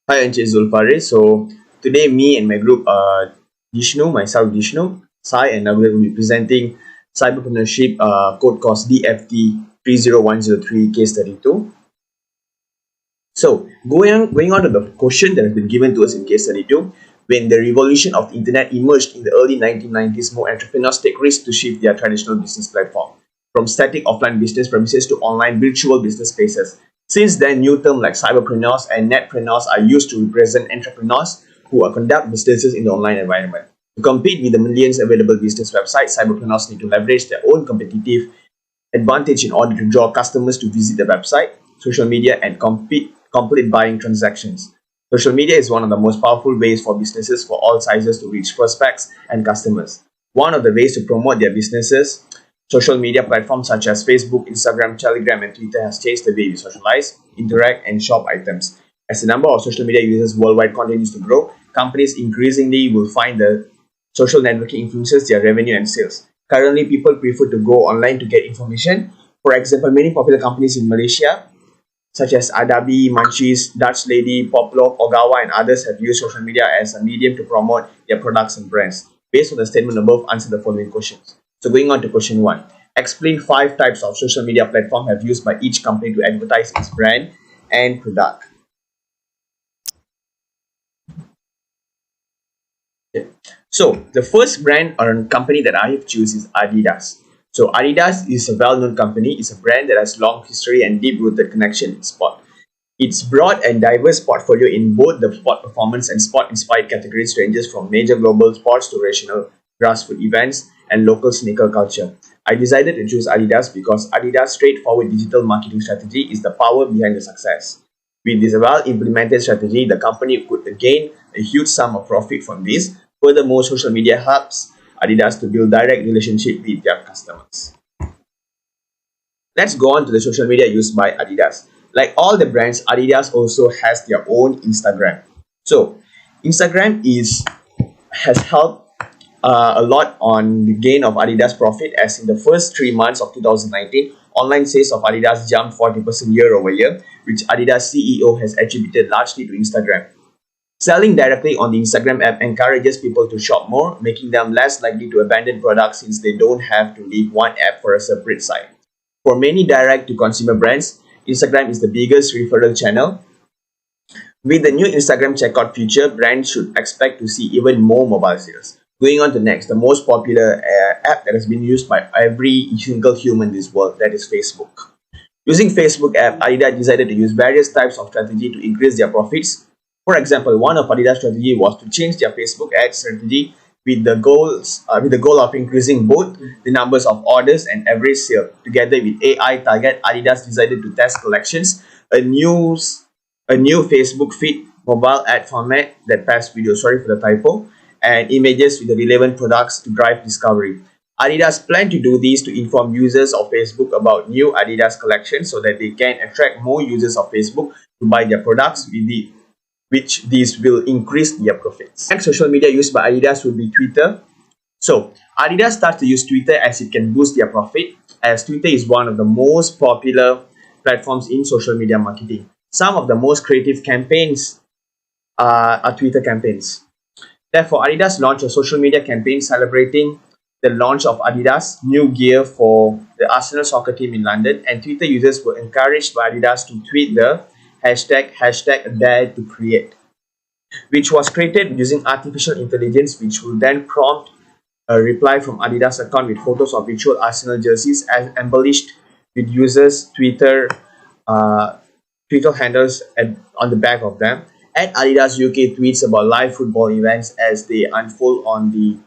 Hi, I'm Zulfari. So today, me and my group, myself Vishnu, Sai, and Nabil will be presenting cyberpreneurship code course DFT 30103 case 32. So going on to the question that has been given to us in case 32, when the revolution of the internet emerged in the early 1990s, more entrepreneurs take risks to shift their traditional business platform from static offline business premises to online virtual business spaces. Since then, new terms like cyberpreneurs and netpreneurs are used to represent entrepreneurs who conduct businesses in the online environment. To compete with the millions available business websites, cyberpreneurs need to leverage their own competitive advantage in order to draw customers to visit the website, social media, and complete buying transactions. Social media is one of the most powerful ways for businesses for all sizes to reach prospects and customers. One of the ways to promote their businesses, social media platforms such as Facebook, Instagram, Telegram, and Twitter has changed the way we socialize, interact, and shop items. As the number of social media users worldwide continues to grow, companies increasingly will find the social networking influences their revenue and sales. Currently, people prefer to go online to get information. For example, many popular companies in Malaysia, such as Adabi, Munchies, Dutch Lady, Poplo, Ogawa, and others, have used social media as a medium to promote their products and brands. Based on the statement above, answer the following questions. So, going on to question 1. Explain 5 types of social media platform have used by each company to advertise its brand and product. Okay. So the first brand or company that I have chosen is Adidas. So Adidas is a well-known company. It's a brand that has long history and deep-rooted connection in sport. Its broad and diverse portfolio in both the sport performance and sport-inspired categories ranges from major global sports to regional grassroots events and local sneaker culture. I decided to choose Adidas because Adidas' straightforward digital marketing strategy is the power behind the success. With this well-implemented strategy, the company could gain a huge sum of profit from this. Furthermore, social media helps Adidas to build direct relationship with their customers. Let's go on to the social media used by Adidas. Like all the brands, Adidas also has their own Instagram. So, Instagram has helped a lot on the gain of Adidas profit, as in the first 3 months of 2019, online sales of Adidas jumped 40% year over year, which Adidas CEO has attributed largely to Instagram. Selling directly on the Instagram app encourages people to shop more, making them less likely to abandon products since they don't have to leave one app for a separate site. For many direct-to-consumer brands, Instagram is the biggest referral channel. With the new Instagram checkout feature, brands should expect to see even more mobile sales. Going on to next, the most popular app that has been used by every single human in this world, that is Facebook. Using Facebook app, Adidas decided to use various types of strategy to increase their profits. For example, one of Adidas' strategy was to change their Facebook ad strategy with the goal of increasing both the numbers of orders and average sale. Together with AI Target, Adidas decided to test collections, a new Facebook feed mobile ad format that pairs video, sorry for the typo, and images with the relevant products to drive discovery. Adidas plan to do this to inform users of Facebook about new Adidas collections so that they can attract more users of Facebook to buy their products which these will increase their profits. Next social media used by Adidas will be Twitter. So Adidas starts to use Twitter as it can boost their profit, as Twitter is one of the most popular platforms in social media marketing. Some of the most creative campaigns are Twitter campaigns. Therefore, Adidas launched a social media campaign celebrating the launch of Adidas new gear for the Arsenal soccer team in London, and Twitter users were encouraged by Adidas to tweet the hashtag dare to create, which was created using artificial intelligence, which will then prompt a reply from Adidas account with photos of virtual Arsenal jerseys as embellished with users' Twitter handles on the back of them. At Adidas UK tweets about live football events as they unfold on the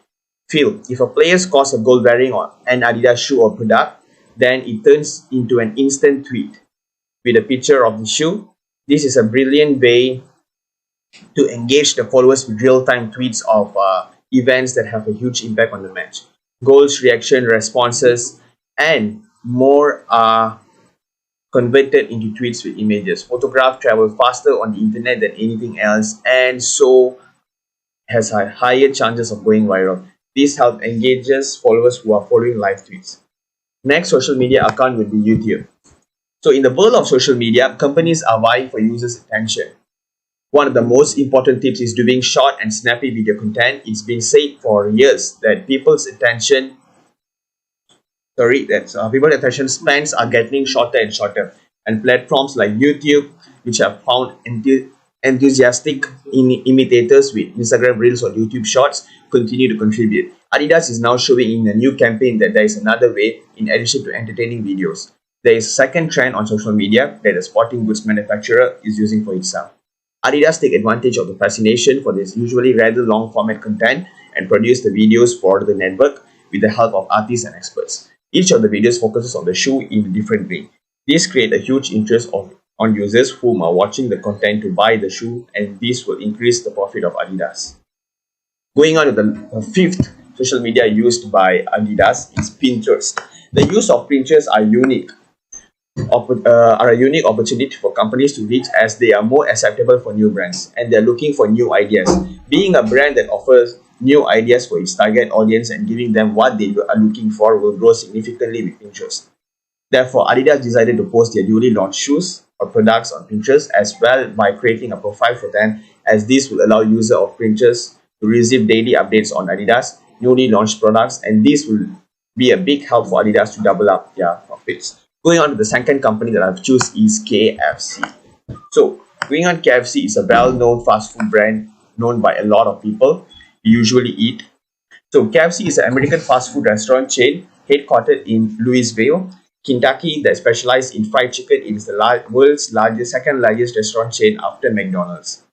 field. If a player scores a goal wearing an Adidas shoe or product, then it turns into an instant tweet with a picture of the shoe. This is a brilliant way to engage the followers with real-time tweets of events that have a huge impact on the match. Goals, reaction, responses, and more are converted into tweets with images. Photographs travel faster on the internet than anything else, and so has higher chances of going viral. This helps engages followers who are following live tweets. Next social media account would be YouTube. So in the world of social media, companies are vying for users' attention. One of the most important tips is doing short and snappy video content. It's been said for years that people's attention spans are getting shorter and shorter, and platforms like YouTube, which have found enthusiastic imitators with Instagram Reels or YouTube Shorts, continue to contribute. Adidas is now showing in a new campaign that there is another way in addition to entertaining videos. There is a second trend on social media that a sporting goods manufacturer is using for itself. Adidas take advantage of the fascination for this usually rather long format content and produce the videos for the network with the help of artists and experts. Each of the videos focuses on the shoe in a different way. This creates a huge interest on users whom are watching the content to buy the shoe, and this will increase the profit of Adidas. Going on to the fifth social media used by Adidas is Pinterest. The use of Pinterest are a unique opportunity for companies to reach, as they are more acceptable for new brands and they're looking for new ideas. Being a brand that offers new ideas for its target audience and giving them what they are looking for will grow significantly with Pinterest. Therefore, Adidas decided to post their newly launched shoes or products on Pinterest as well by creating a profile for them, as this will allow users of Pinterest to receive daily updates on Adidas newly launched products, and this will be a big help for Adidas to double up their profits. Going on to the second company that I've chosen is KFC. So, going on, KFC is a well-known fast food brand known by a lot of people. We usually eat. So, KFC is an American fast food restaurant chain headquartered in Louisville, Kentucky, that specializes in fried chicken. It is the world's second largest restaurant chain after McDonald's.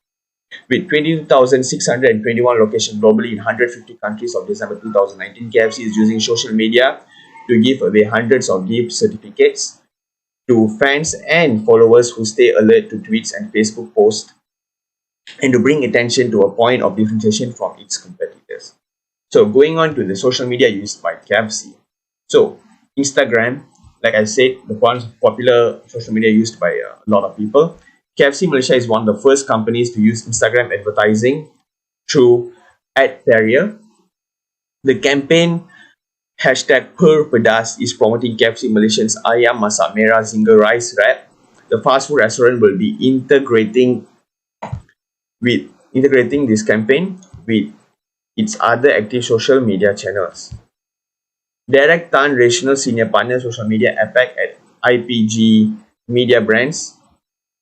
With 22,621 locations globally in 150 countries of December 2019, KFC is using social media to give away hundreds of gift certificates to fans and followers who stay alert to tweets and Facebook posts, and to bring attention to a point of differentiation from its competitors. So going on to the social media used by KFC. So Instagram, like I said, the one popular social media used by a lot of people. KFC Malaysia is one of the first companies to use Instagram advertising through Ad Carrier. The campaign #PerPedas is promoting KFC Malaysia's Ayam Masak Merah Zinger Rice Wrap. The fast food restaurant will be integrating this campaign with its other active social media channels. Derek Tan, Rational Senior Partner Social Media APAC at IPG Media Brands,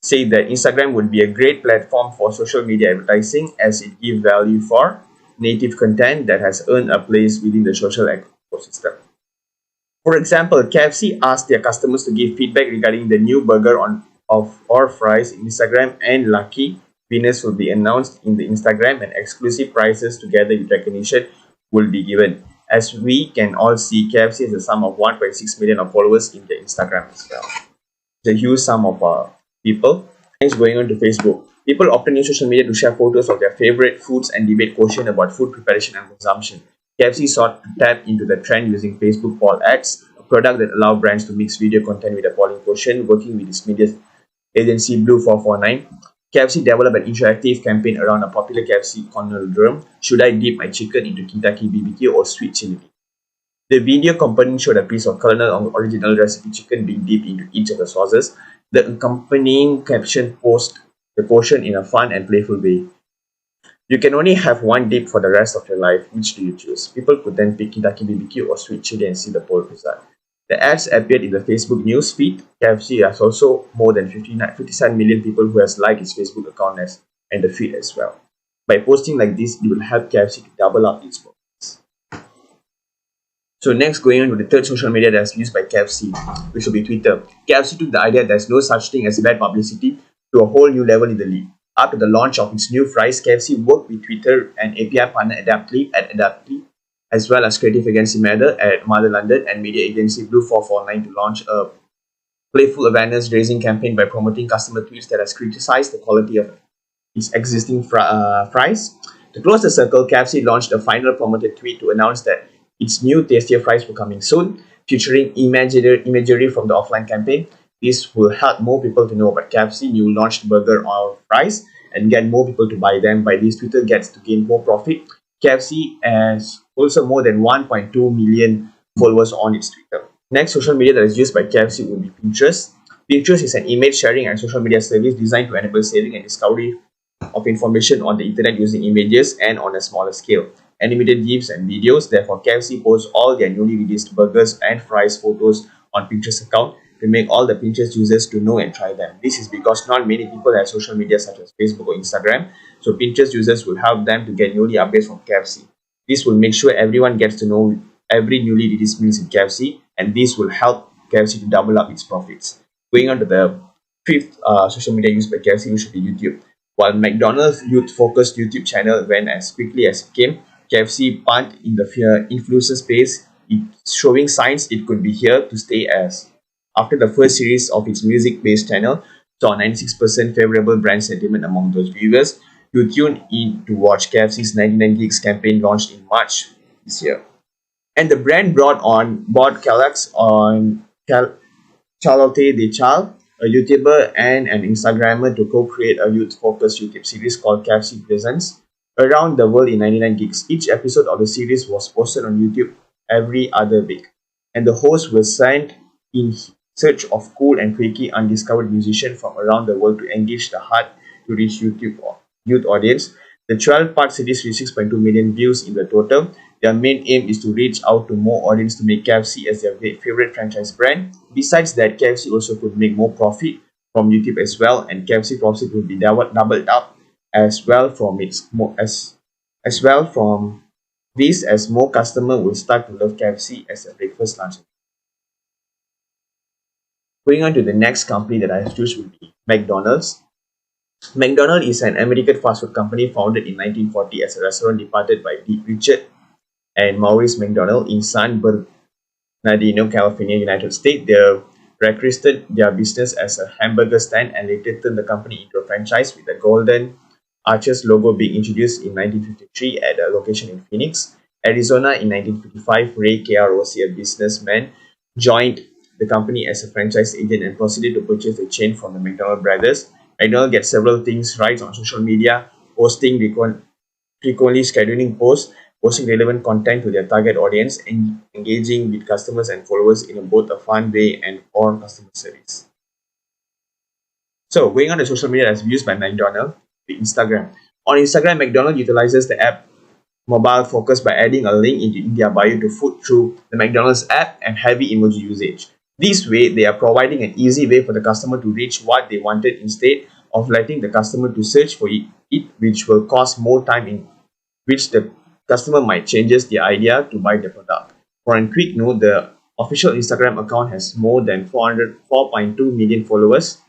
said that Instagram would be a great platform for social media advertising, as it gives value for native content that has earned a place within the social ecosystem. For example, KFC asked their customers to give feedback regarding the new burger or fries in Instagram, and lucky winners will be announced in the Instagram, and exclusive prizes together with recognition will be given. As we can all see, KFC has a sum of 1.6 million of followers in their Instagram as well. It's a huge sum of people. Next, going on to Facebook. People often use social media to share photos of their favorite foods and debate quotient about food preparation and consumption. KFC sought to tap into the trend using Facebook poll ads, a product that allows brands to mix video content with a polling quotient. Working with its media agency Blue 449, KFC developed an interactive campaign around a popular KFC conundrum: should I dip my chicken into Kentucky BBQ or sweet chili? The video component showed a piece of Colonel original recipe chicken being dipped into each of the sauces. The accompanying caption posed the quotient in a fun and playful way. You can only have one dip for the rest of your life. Which do you choose? People could then pick Kentucky BBQ or sweet chili and see the poll result. The ads appeared in the Facebook news feed. KFC has also more than 57 million people who has liked its Facebook account and the feed as well. By posting like this, it will help KFC to double up its profits. So next, going on to the third social media that's used by KFC, which will be Twitter. KFC took the idea that there's no such thing as bad publicity to a whole new level in the league. After the launch of its new fries, KFC worked with Twitter and API partner Adaptly, as well as creative agency Mather at Mother London and media agency Blue 449 to launch a playful awareness-raising campaign by promoting customer tweets that has criticized the quality of its existing fries. To close the circle, KFC launched a final promoted tweet to announce that its new tastier fries were coming soon, featuring imagery from the offline campaign. This will help more people to know about KFC new launched burger or fries and get more people to buy them. By this, Twitter gets to gain more profit. KFC has also more than 1.2 million followers on its Twitter. Next social media that is used by KFC will be Pinterest. Pinterest is an image sharing and social media service designed to enable saving and discovery of information on the internet using images and on a smaller scale. Animated GIFs and videos. Therefore, KFC posts all their newly released burgers and fries photos on Pinterest account to make all the Pinterest users to know and try them. This is because not many people have social media such as Facebook or Instagram, so Pinterest users will help them to get newly updates from KFC. This will make sure everyone gets to know every newly released meals in KFC, and this will help KFC to double up its profits. Going on to the fifth social media used by KFC, which should be YouTube. While McDonald's youth-focused YouTube channel went as quickly as it came, KFC punt in the influencer space, showing signs it could be here to stay as after the first series of its music-based channel saw 96% favorable brand sentiment among those viewers who tuned in to watch KFC's 99 Gigs campaign launched in March this year. And the brand bought Kellogg's on Charlotte de Chal, a YouTuber and an Instagrammer, to co-create a youth-focused YouTube series called KFC Presents around the world in 99 gigs. Each episode of the series was posted on YouTube every other week, and the hosts were sent in search of cool and quirky undiscovered musicians from around the world to engage the hard-to-reach YouTube youth audience. The 12-part series reached 6.2 million views in the total. Their main aim is to reach out to more audience to make KFC as their favorite franchise brand. Besides that, KFC also could make more profit from YouTube as well, and KFC profit will be doubled up as well from this, as more customers will start to love KFC as a breakfast lunch. Going on to the next company that I have chosen will be McDonald's. McDonald's is an American fast food company founded in 1940 as a restaurant departed by Richard and Maurice McDonald in San Bernardino, California, United States. They registered their business as a hamburger stand and later turned the company into a franchise, with the Golden Arches logo being introduced in 1953 at a location in Phoenix, Arizona. In 1955, Ray KROC, a businessman, joined the company as a franchise agent and proceeded to purchase the chain from the McDonald brothers. McDonald gets several things right on social media, posting frequently, scheduling posts, posting relevant content to their target audience, and engaging with customers and followers in both a fun way and or customer service. So, going on to social media that's used by McDonald's, Instagram. On Instagram, McDonald's utilizes the app mobile focus by adding a link in their bio to food through the McDonald's app and heavy emoji usage. This way, they are providing an easy way for the customer to reach what they wanted instead of letting the customer to search for it, which will cost more time, in which the customer might changes the idea to buy the product. For a quick note, the official Instagram account has more than 4.2 million followers,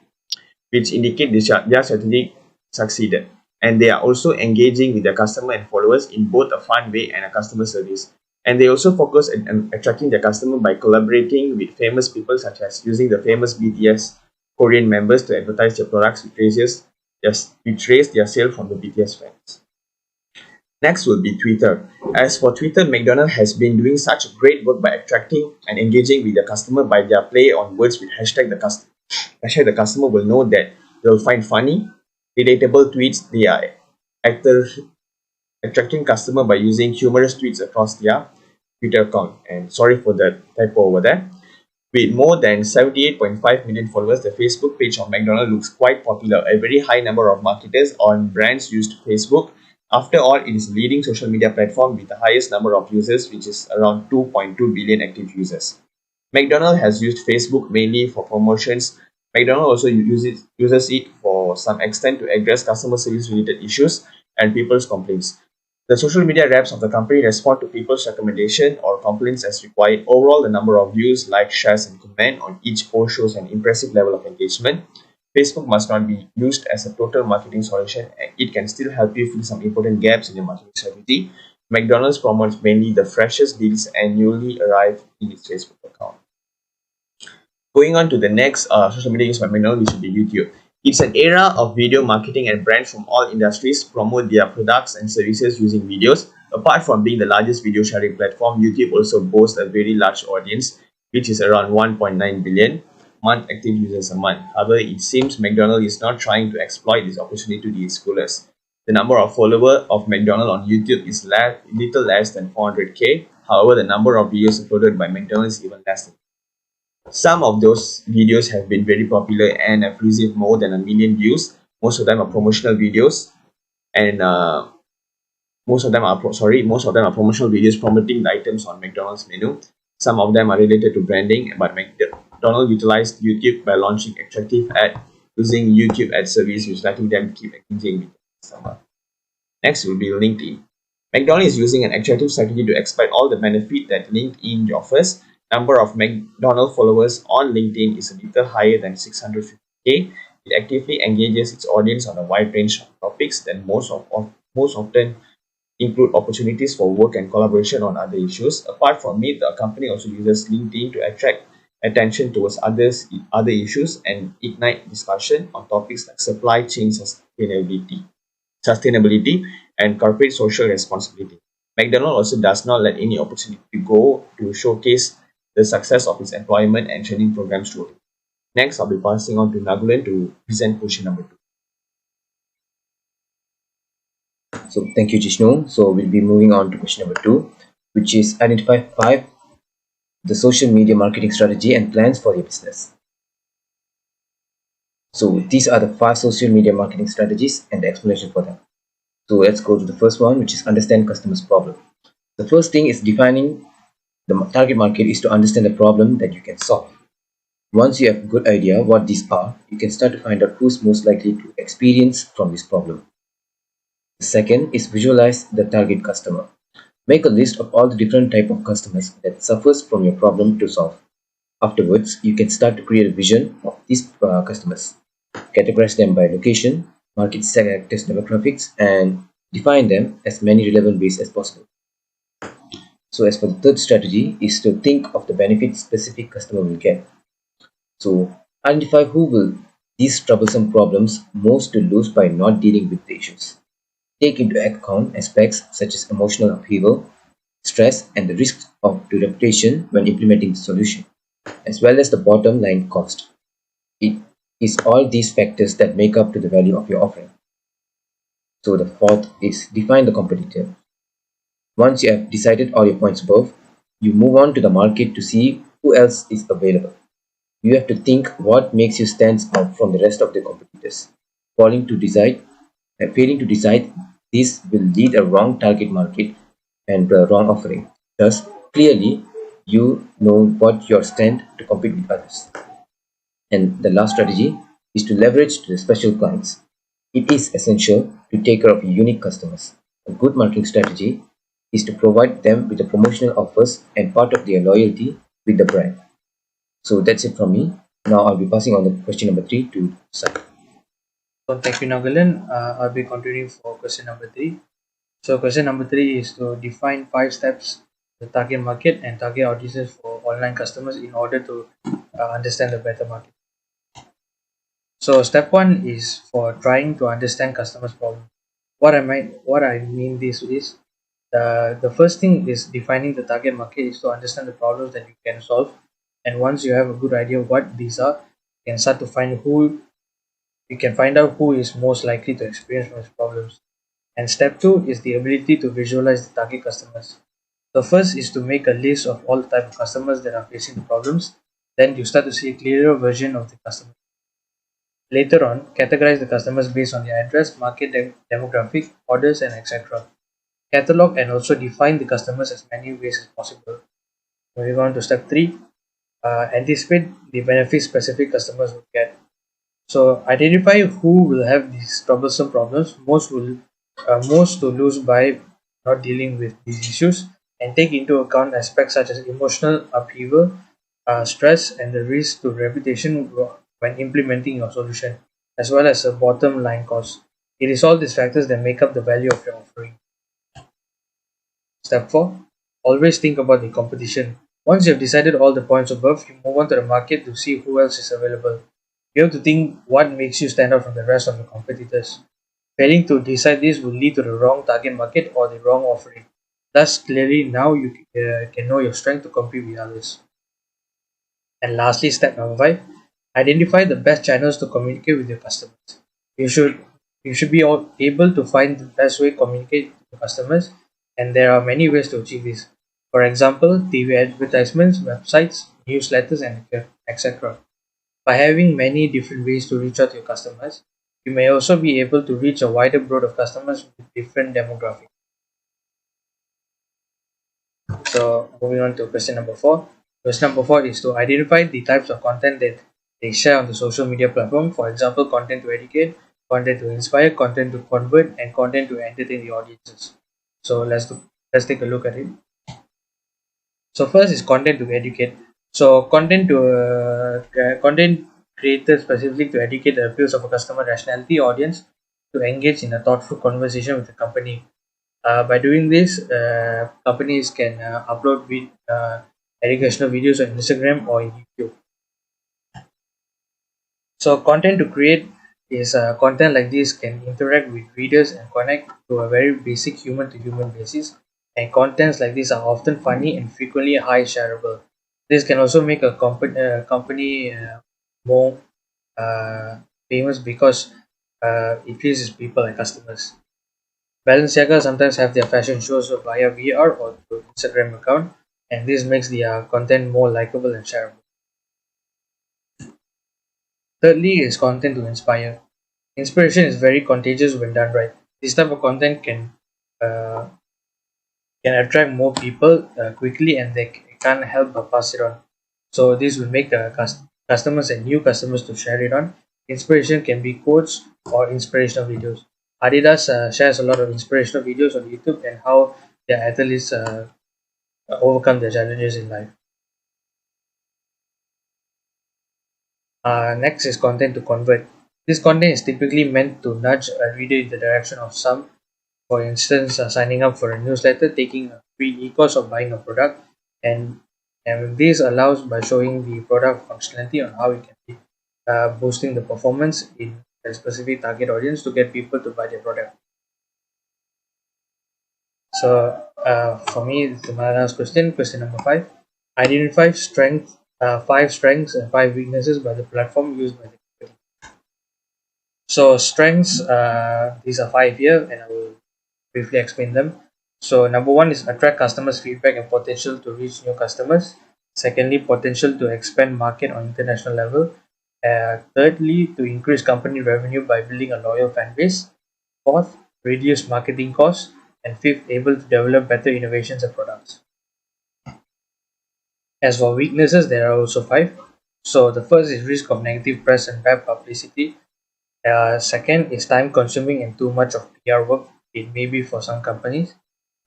which indicate their strategy succeeded. And they are also engaging with their customer and followers in both a fun way and a customer service. And they also focus on attracting their customer by collaborating with famous people, such as using the famous BTS Korean members to advertise their products, which raise their sales from the BTS fans. Next will be Twitter. As for Twitter, McDonald's has been doing such great work by attracting and engaging with their customer by their play on words with hashtag the customer will know that they will find funny, relatable tweets. They are attracting customer by using humorous tweets across their Twitter account. And sorry for the typo over there. With more than 78.5 million followers, the Facebook page of McDonald's looks quite popular. A very high number of marketers on brands used Facebook. After all, it is a leading social media platform with the highest number of users, which is around 2.2 billion active users. McDonald's has used Facebook mainly for promotions. McDonald's also uses it for some extent to address customer service related issues and people's complaints. The social media reps of the company respond to people's recommendation or complaints as required. Overall, the number of views, likes, shares, and comments on each post shows an impressive level of engagement. Facebook must not be used as a total marketing solution, and it can still help you fill some important gaps in your marketing strategy. McDonald's promotes mainly the freshest deals and newly arrived in its Facebook account. Going on to the next social media used by McDonald's, which should be YouTube. It's an era of video marketing, and brands from all industries promote their products and services using videos. Apart from being the largest video sharing platform, YouTube also boasts a very large audience, which is around 1.9 billion month active users a month. However, it seems McDonald's is not trying to exploit this opportunity to its fullest. The number of followers of McDonald's on YouTube is little less than 400k. However, the number of videos uploaded by McDonald's is even less than. Some of those videos have been very popular and have received more than 1 million views. Most of them are promotional videos. and most of them are promotional videos promoting the items on McDonald's menu. Some of them are related to branding, but McDonald's utilized YouTube by launching attractive ad using YouTube ad service, which letting them keep engaging with the customer. Next will be LinkedIn. McDonald's is using an attractive strategy to exploit all the benefit that LinkedIn offers. Number of McDonald's followers on LinkedIn is a little higher than 650K. It actively engages its audience on a wide range of topics that most often include opportunities for work and collaboration on other issues. Apart from it, the company also uses LinkedIn to attract attention towards other issues and ignite discussion on topics like supply chain sustainability and corporate social responsibility. McDonald's also does not let any opportunity go to showcase the success of its employment and training programs to it. Next, I'll be passing on to Nagulan to present question number 2. So thank you, Jishnu. So we'll be moving on to question number 2, which is identify 5 the social media marketing strategy and plans for your business. So these are the 5 social media marketing strategies and the explanation for them. So let's go to the first one, which is understand customers' problem. The first thing is defining the target market is to understand the problem that you can solve. Once you have a good idea what these are, you can start to find out who's most likely to experience from this problem. The second is visualize the target customer. Make a list of all the different type of customers that suffers from your problem to solve. Afterwards, you can start to create a vision of these customers. Categorize them by location, market sectors demographics, and define them as many relevant ways as possible. So as for the third strategy is to think of the benefit specific customer will get. So identify who will these troublesome problems most to lose by not dealing with the issues. Take into account aspects such as emotional upheaval, stress, and the risks of to reputation when implementing the solution, as well as the bottom line cost. It is all these factors that make up to the value of your offering. So the fourth is define the competitor. Once you have decided all your points above, you move on to the market to see who else is available. You have to think what makes you stand out from the rest of the competitors. Failing to decide, this will lead a wrong target market and a wrong offering. Thus, clearly, you know what your stand to compete with others. And the last strategy is to leverage the special clients. It is essential to take care of your unique customers. A good marketing strategy is to provide them with the promotional offers and part of their loyalty with the brand. So that's it from me. Now I'll be passing on the question number 3 to Sai. So thank you, Nagalan. I'll be continuing for question number 3. So question number 3 is to define 5 steps the target market and target audiences for online customers in order to understand the better market. So step 1 is for trying to understand customers' problem. What I mean this is the first thing is defining the target market is to understand the problems that you can solve, and once you have a good idea of what these are, you can start to find who you can find out who is most likely to experience those problems. And step 2 is the ability to visualize the target customers. The first is to make a list of all the type of customers that are facing the problems. Then you start to see a clearer version of the customer. Later on, categorize the customers based on their address, market demographic, orders, and etc. Catalog and also define the customers as many ways as possible. Moving on to step 3, anticipate the benefits specific customers will get. So identify who will have these troublesome problems, most to lose by not dealing with these issues, and take into account aspects such as emotional upheaval, stress, and the risk to reputation when implementing your solution, as well as a bottom line cost. It is all these factors that make up the value of your offering. Step 4, always think about the competition. Once you have decided all the points above, you move on to the market to see who else is available. You have to think what makes you stand out from the rest of your competitors. Failing to decide this will lead to the wrong target market or the wrong offering. Thus, clearly now you can know your strength to compete with others. And lastly, step number 5, identify the best channels to communicate with your customers. You should be able to find the best way to communicate with your customers, and there are many ways to achieve this. For example, TV advertisements, websites, newsletters, and etc. By having many different ways to reach out to your customers, You may also be able to reach a wider broad of customers with different demographics. So moving on to question number 4. Question number 4 is to identify the types of content that they share on the social media platform. For example, content to educate, content to inspire, content to convert, and content to entertain the audiences. So let's take a look at it. So first is content to educate. So content created specifically to educate the appeals of a customer rationality audience to engage in a thoughtful conversation with the company. By doing this, companies can upload educational videos on Instagram or YouTube. So content to create is content like this can interact with readers and connect to a very basic human to human basis. And contents like this are often funny and frequently high shareable. This can also make a company more famous because it pleases people and customers. Balenciaga sometimes have their fashion shows via VR or through Instagram account, and this makes their content more likable and shareable. Thirdly is content to inspire. Inspiration is very contagious when done right. This type of content uh, can attract more people quickly, and they can't help but pass it on. So this will make customers and new customers to share it on. Inspiration can be quotes or inspirational videos. Adidas shares a lot of inspirational videos on YouTube and how their athletes overcome their challenges in life. Next is content to convert. This content is typically meant to nudge a reader in the direction of some, for instance, signing up for a newsletter, taking a free e-course, or buying a product. And, and this allows by showing the product functionality on how it can be boosting the performance in a specific target audience to get people to buy their product. So for me, to my last question, question number 5. Identify five strengths and five weaknesses by the platform used by the company. So strengths, these are 5 here, and I will briefly explain them. So number 1 is attract customers' feedback and potential to reach new customers. Secondly, potential to expand market on international level. Thirdly, to increase company revenue by building a loyal fan base. Fourth, reduce marketing costs. And fifth, able to develop better innovations and products. As for weaknesses, there are also 5. So the first is risk of negative press and bad publicity. Second is time consuming and too much of PR work. It may be for some companies.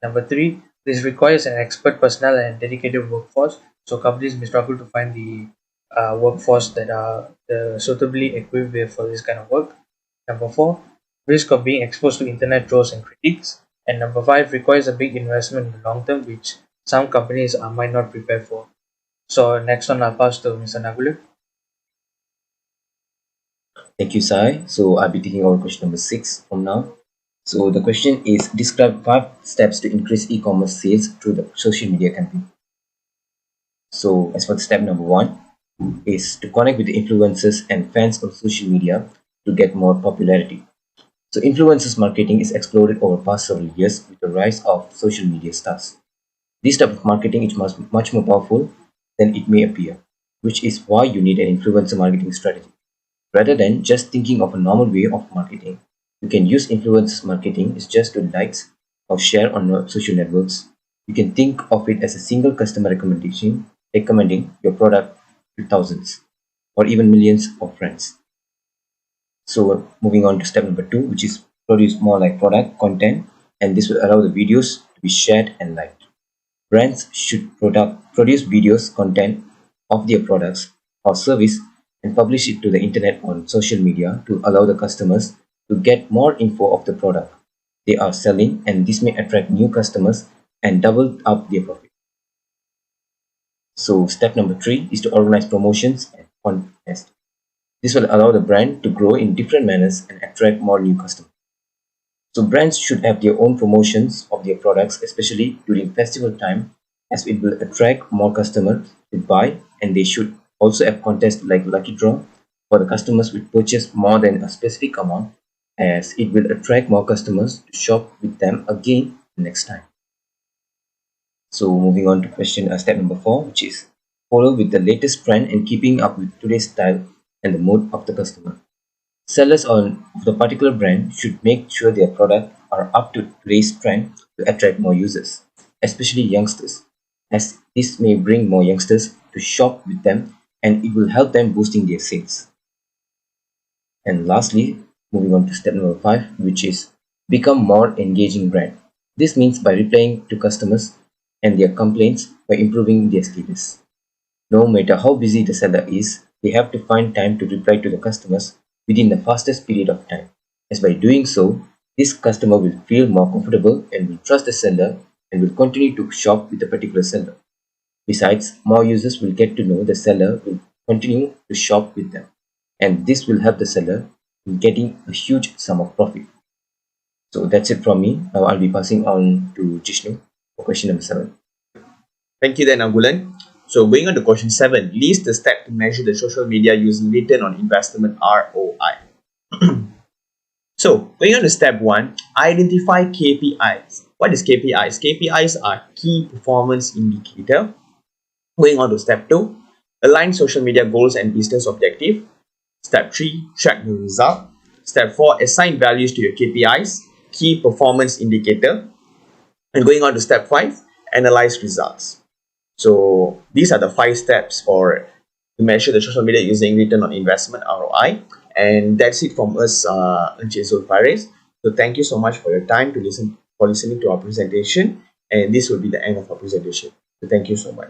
Number 3, this requires an expert personnel and dedicated workforce. So companies may struggle to find the workforce that are suitably equipped for this kind of work. Number 4, risk of being exposed to internet trolls and critiques. And number 5, requires a big investment in the long term, which some companies might not prepare for. So next one, I'll pass to Mr. Nagulu. Thank you, Sai. So I'll be taking over question number 6 from now. So the question is describe 5 steps to increase e-commerce sales through the social media campaign. So as for the step number 1 is to connect with the influencers and fans on social media to get more popularity. So influencers marketing is exploded over past several years with the rise of social media stars. This type of marketing is much more powerful than it may appear, which is why you need an influencer marketing strategy. Rather than just thinking of a normal way of marketing, you can use influencer marketing as just to likes or share on your social networks. You can think of it as a single customer recommending your product to thousands or even millions of friends. So moving on to step number 2, which is produce more like product content, and this will allow the videos to be shared and liked. Brands should produce videos content of their products or service and publish it to the internet on social media to allow the customers to get more info of the product they are selling, and this may attract new customers and double up their profit. So step number 3 is to organize promotions and contests. This will allow the brand to grow in different manners and attract more new customers. So brands should have their own promotions of their products, especially during festival time, as it will attract more customers to buy, and they should also have contests like lucky draw for the customers who purchase more than a specific amount, as it will attract more customers to shop with them again next time. So moving on to step number 4, which is follow with the latest trend and keeping up with today's style and the mood of the customer. Sellers of the particular brand should make sure their products are up to today's trend to attract more users, especially youngsters, as this may bring more youngsters to shop with them and it will help them boosting their sales. And lastly, moving on to step number 5, which is become more engaging brand. This means by replying to customers and their complaints by improving their status. No matter how busy the seller is, they have to find time to reply to the customers within the fastest period of time. As by doing so, this customer will feel more comfortable and will trust the seller and will continue to shop with the particular seller. Besides, more users will get to know the seller will continue to shop with them, and this will help the seller in getting a huge sum of profit. So that's it from me. Now I'll be passing on to Jishnu for question number 7. Thank you then, Angulan. So going on to question 7, list the step to measure the social media using return on investment ROI. So going on to step 1, identify KPIs. What is KPIs? KPIs are key performance indicator. Going on to step 2, align social media goals and business objective. Step 3, track the result. Step 4, assign values to your KPIs, key performance indicator. And going on to step 5, analyze results. So these are the 5 steps to measure the social media using return on investment ROI. And that's it from us, Encik Zulfaris. So thank you so much for your time listening to our presentation. And this will be the end of our presentation. So thank you so much.